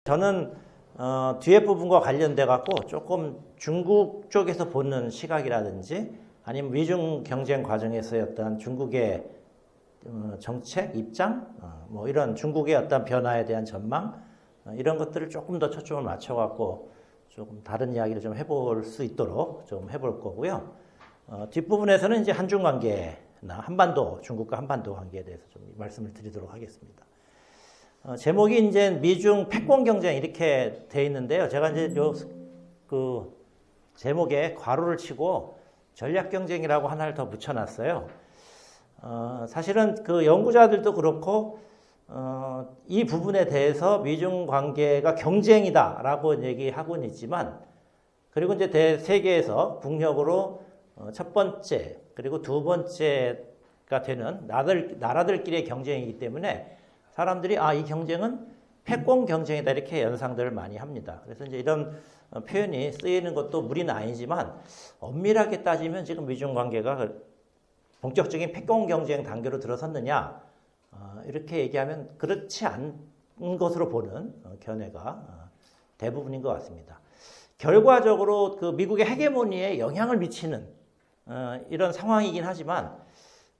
저는 뒤에 부분과 관련돼 갖고 조금 중국 쪽에서 보는 시각이라든지 아니면 미중 경쟁 과정에서의 어떤 중국의 정책, 입장, 뭐 이런 중국의 어떤 변화에 대한 전망 이런 것들을 조금 더 초점을 맞춰 갖고 조금 다른 이야기를 좀 해볼 수 있도록 좀 해볼 거고요. 뒷부분에서는 이제 한중 관계나 한반도, 중국과 한반도 관계에 대해서 좀 말씀을 드리도록 하겠습니다. 제목이 이제 미중 패권 경쟁 이렇게 돼 있는데요. 제가 이제 그 제목에 괄호를 치고 전략 경쟁이라고 하나를 더 붙여놨어요. 사실은 그 연구자들도 그렇고 이 부분에 대해서 미중 관계가 경쟁이다라고 얘기하고는 있지만, 그리고 이제 세계에서 국력으로 첫 번째 그리고 두 번째가 되는 나라들끼리의 경쟁이기 때문에 사람들이 이 경쟁은 패권 경쟁이다 이렇게 연상들을 많이 합니다. 그래서 이제 이런 표현이 쓰이는 것도 무리는 아니지만 엄밀하게 따지면 지금 미중 관계가 본격적인 패권 경쟁 단계로 들어섰느냐 이렇게 얘기하면 그렇지 않은 것으로 보는 견해가 대부분인 것 같습니다. 결과적으로 그 미국의 헤게모니에 영향을 미치는 이런 상황이긴 하지만,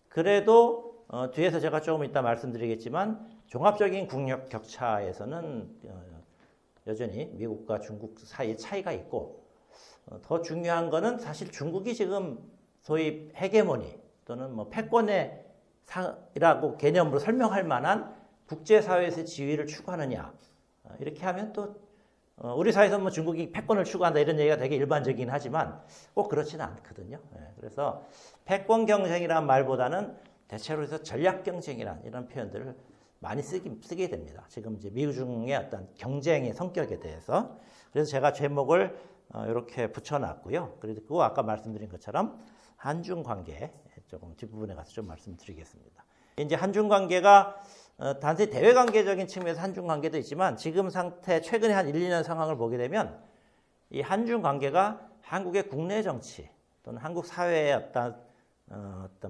그래도 뒤에서 제가 조금 이따 말씀드리겠지만 종합적인 국력 격차에서는 여전히 미국과 중국 사이에 차이가 있고, 더 중요한 거는 사실 중국이 지금 소위 헤게모니 또는 뭐 패권이라고 개념으로 설명할 만한 국제사회에서의 지위를 추구하느냐, 이렇게 하면 또 우리 사회에서 뭐 중국이 패권을 추구한다 이런 얘기가 되게 일반적이긴 하지만 꼭 그렇지는 않거든요. 그래서 패권 경쟁이라는 말보다는 대체로 해서 전략 경쟁이라는 이런 표현들을 많이 쓰게 됩니다. 지금 이제 미중의 어떤 경쟁의 성격에 대해서. 그래서 제가 제목을 이렇게 붙여놨고요. 그리고 아까 말씀드린 것처럼 한중 관계 조금 뒷부분에 가서 좀 말씀드리겠습니다. 이제 한중 관계가 단순히 대외 관계적인 측면에서 한중 관계도 있지만, 지금 상태 최근에 한 1, 2년 상황을 보게 되면 이 한중 관계가 한국의 국내 정치 또는 한국 사회의 어떤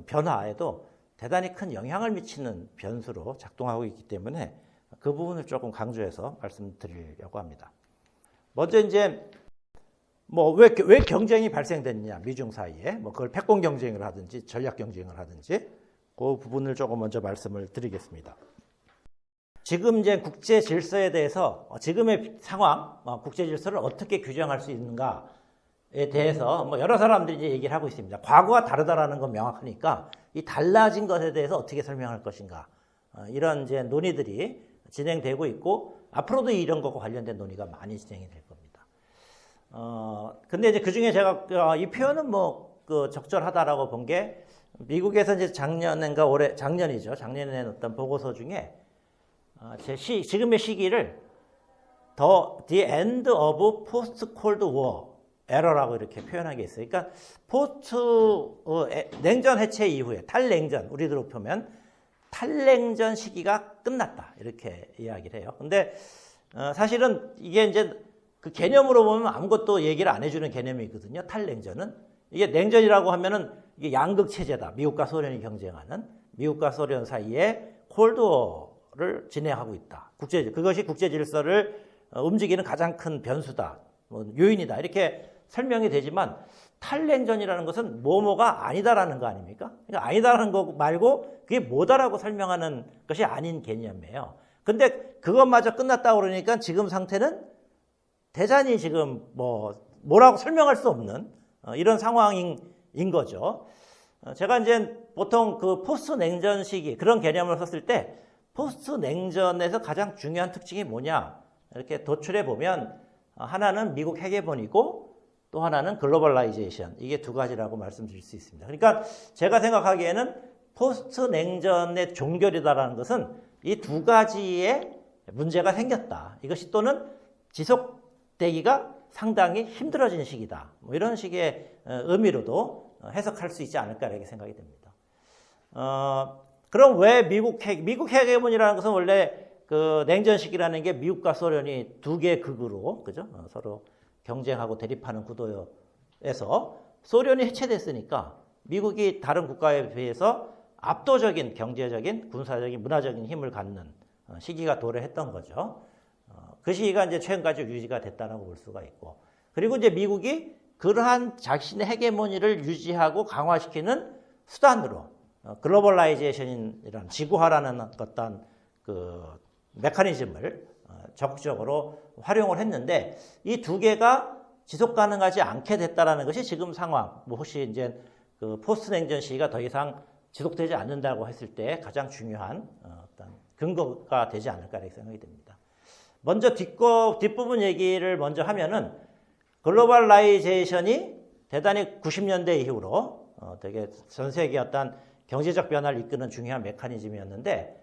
변화에도 대단히 큰 영향을 미치는 변수로 작동하고 있기 때문에 그 부분을 조금 강조해서 말씀드리려고 합니다. 먼저 이제 뭐 왜 경쟁이 발생됐냐, 미중 사이에 뭐 그걸 패권 경쟁을 하든지 전략 경쟁을 하든지 그 부분을 조금 먼저 말씀을 드리겠습니다. 지금 이제 국제 질서에 대해서 지금의 상황, 국제 질서를 어떻게 규정할 수 있는가에 대해서 뭐 여러 사람들이 이제 얘기를 하고 있습니다. 과거와 다르다라는 건 명확하니까 이 달라진 것에 대해서 어떻게 설명할 것인가, 이런 이제 논의들이 진행되고 있고, 앞으로도 이런 것과 관련된 논의가 많이 진행이 될 겁니다. 근데 이제 그 중에 제가 이 표현은 뭐 그 적절하다라고 본 게, 미국에서 이제 작년이죠. 작년에 낸 어떤 보고서 중에 지금의 시기를 The End of Post Cold War Era라고 이렇게 표현한 게 있어요. 그러니까 냉전 해체 이후에 탈냉전, 우리들로 보면 탈냉전 시기가 끝났다 이렇게 이야기를 해요. 근데 사실은 이게 이제 그 개념으로 보면 아무것도 얘기를 안 해주는 개념이거든요. 탈냉전은 이게 냉전이라고 하면은 이게 양극 체제다. 미국과 소련이 경쟁하는, 미국과 소련 사이에 콜드워를 진행하고 있다. 그것이 국제 질서를 움직이는 가장 큰 변수다, 뭐 요인이다 이렇게 설명이 되지만, 탈냉전이라는 것은 뭐뭐가 아니다라는 거 아닙니까? 그러니까 아니다라는 거 말고 그게 뭐다라고 설명하는 것이 아닌 개념이에요. 근데 그것마저 끝났다고 그러니까 지금 상태는 대단히 지금 뭐라고 설명할 수 없는 이런 상황인 거죠. 제가 이제 보통 그 포스트 냉전 시기 그런 개념을 썼을 때 포스트 냉전에서 가장 중요한 특징이 뭐냐 이렇게 도출해 보면, 하나는 미국 헤게모니고 또 하나는 글로벌라이제이션, 이게 두 가지라고 말씀드릴 수 있습니다. 그러니까 제가 생각하기에는 포스트 냉전의 종결이다라는 것은 이 두 가지의 문제가 생겼다. 이것이 또는 지속되기가 상당히 힘들어진 시기다. 뭐 이런 식의 의미로도 해석할 수 있지 않을까 이렇게 생각이 됩니다. 그럼 왜 미국 헤게모니라는 것은 원래 그 냉전 시기라는 게 미국과 소련이 두 개의 극으로, 그죠? 서로 경쟁하고 대립하는 구도에서 소련이 해체됐으니까 미국이 다른 국가에 비해서 압도적인 경제적인, 군사적인, 문화적인 힘을 갖는 시기가 도래했던 거죠. 그 시기가 이제 최근까지 유지가 됐다라고 볼 수가 있고, 그리고 이제 미국이 그러한 자신의 헤게모니를 유지하고 강화시키는 수단으로 글로벌라이제이션이라는 지구화라는 어떤 그 메커니즘을 적극적으로 활용을 했는데, 이 두 개가 지속 가능하지 않게 됐다라는 것이 지금 상황, 뭐 혹시 이제 그 포스트 냉전 시기가 더 이상 지속되지 않는다고 했을 때 가장 중요한 어떤 근거가 되지 않을까 이렇게 생각이 됩니다. 먼저 뒷부분 얘기를 먼저 하면은, 글로벌라이제이션이 대단히 90년대 이후로 되게 전 세계 어떤 경제적 변화를 이끄는 중요한 메커니즘이었는데,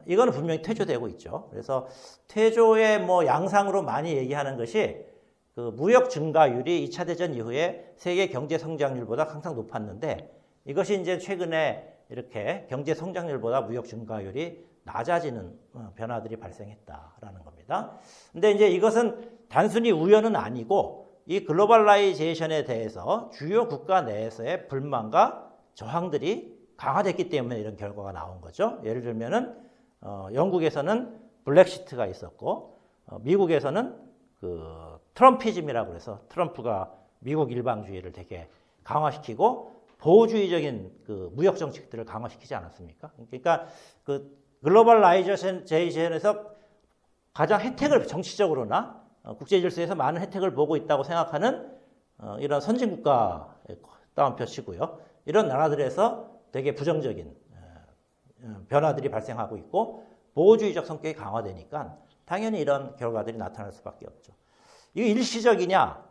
이거는 분명히 퇴조되고 있죠. 그래서 퇴조의 뭐 양상으로 많이 얘기하는 것이 그 무역 증가율이 2차 대전 이후에 세계 경제 성장률보다 항상 높았는데, 이것이 이제 최근에 이렇게 경제 성장률보다 무역 증가율이 낮아지는 변화들이 발생했다라는 겁니다. 근데 이제 이것은 단순히 우연은 아니고, 이 글로벌라이제이션에 대해서 주요 국가 내에서의 불만과 저항들이 강화됐기 때문에 이런 결과가 나온 거죠. 예를 들면은 영국에서는 블랙시트가 있었고, 미국에서는 그 트럼피즘이라고 해서 트럼프가 미국 일방주의를 되게 강화시키고 보호주의적인 그 무역 정책들을 강화시키지 않았습니까? 그러니까 그 글로벌라이제이션에서 가장 혜택을 정치적으로나 국제 질서에서 많은 혜택을 보고 있다고 생각하는 이런 선진국가 따옴표 치고요. 이런 나라들에서 되게 부정적인 변화들이 발생하고 있고 보호주의적 성격이 강화되니까 당연히 이런 결과들이 나타날 수밖에 없죠. 이게 일시적이냐?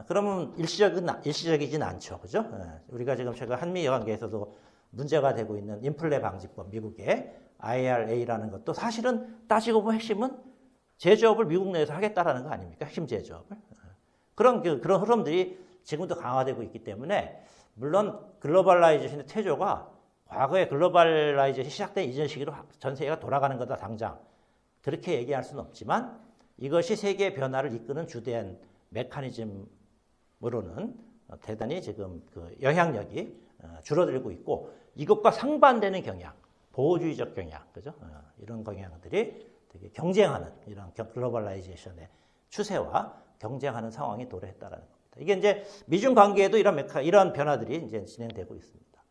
그러면 일시적이진 않죠. 그죠? 우리가 지금 최근 한미 관계에서도 문제가 되고 있는 인플레 방지법, 미국의 IRA라는 것도 사실은 따지고 보면 핵심은 제조업을 미국 내에서 하겠다라는 거 아닙니까? 핵심 제조업을. 그런 흐름들이 지금도 강화되고 있기 때문에, 물론 글로벌라이제이션의 퇴조가 과거에 글로벌라이제이션이 시작된 이전 시기로 전 세계가 돌아가는 거다 당장 그렇게 얘기할 수는 없지만, 이것이 세계의 변화를 이끄는 주된 메커니즘으로는 대단히 지금 그 영향력이 줄어들고 있고, 이것과 상반되는 경향, 보호주의적 경향, 그죠? 이런 경향들이 되게 경쟁하는 이런 글로벌라이제이션의 추세와 경쟁하는 상황이 도래했다라는 겁니다. 이게 이제 미중 관계에도 이런 변화들이 이제 진행되고 있습니다.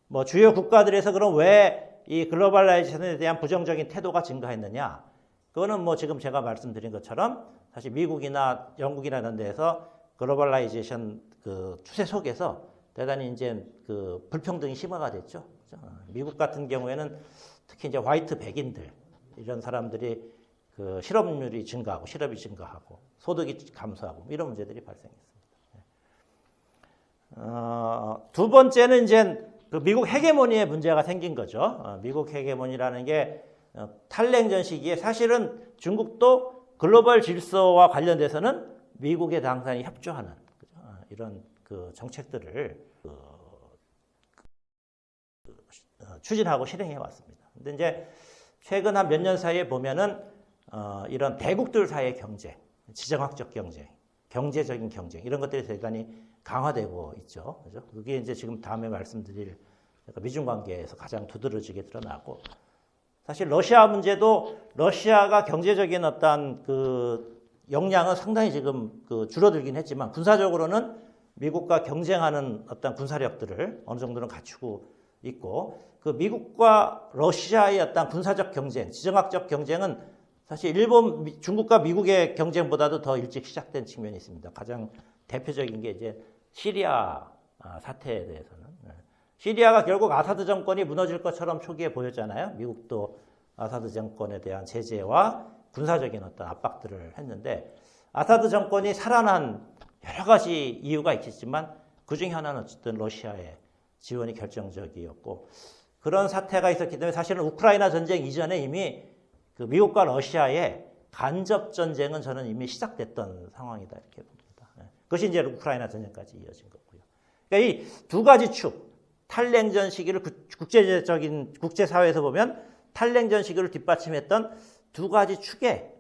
뭐 주요 국가들에서 그럼 왜 이 글로벌라이제이션에 대한 부정적인 태도가 증가했느냐? 그거는 뭐 지금 제가 말씀드린 것처럼 사실 미국이나 영국이나 이런 데에서 글로벌라이제이션 그 추세 속에서 대단히 이제 그 불평등이 심화가 됐죠. 그렇죠? 미국 같은 경우에는 특히 이제 화이트 백인들 이런 사람들이 그 실업률이 증가하고 실업이 증가하고 소득이 감소하고 이런 문제들이 발생했습니다. 두 번째는 이제 그 미국 헤게모니의 문제가 생긴 거죠. 미국 헤게모니라는 게 탈냉전 시기에 사실은 중국도 글로벌 질서와 관련돼서는 미국에 당연히 협조하는 이런 그 정책들을 추진하고 실행해 왔습니다. 근데 이제 최근 한 몇 년 사이에 보면은 이런 대국들 사이의 경쟁, 지정학적 경쟁, 경제적인 경쟁 이런 것들이 대단히 강화되고 있죠. 그죠? 그게 이제 지금 다음에 말씀드릴 미중 관계에서 가장 두드러지게 드러나고, 사실 러시아 문제도 러시아가 경제적인 어떤 그 역량은 상당히 지금 그 줄어들긴 했지만 군사적으로는 미국과 경쟁하는 어떤 군사력들을 어느 정도는 갖추고 있고, 그 미국과 러시아의 어떤 군사적 경쟁, 지정학적 경쟁은 사실 중국과 미국의 경쟁보다도 더 일찍 시작된 측면이 있습니다. 가장 대표적인 게 이제 시리아 사태에 대해서는. 시리아가 결국 아사드 정권이 무너질 것처럼 초기에 보였잖아요. 미국도 아사드 정권에 대한 제재와 군사적인 어떤 압박들을 했는데, 아사드 정권이 살아난 여러 가지 이유가 있겠지만 그중에 하나는 어쨌든 러시아의 지원이 결정적이었고, 그런 사태가 있었기 때문에 사실은 우크라이나 전쟁 이전에 이미 그 미국과 러시아의 간접 전쟁은 저는 이미 시작됐던 상황이다 이렇게 봅니다. 그것이 이제 우크라이나 전쟁까지 이어진 거고요. 그러니까 이 두 가지 축, 탈냉전 시기를 국제사회에서 보면 탈냉전 시기를 뒷받침했던 두 가지 축에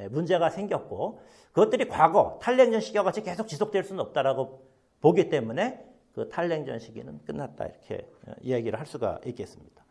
문제가 생겼고, 그것들이 과거 탈냉전 시기와 같이 계속 지속될 수는 없다라고 보기 때문에 그 탈냉전 시기는 끝났다 이렇게 이야기를 할 수가 있겠습니다.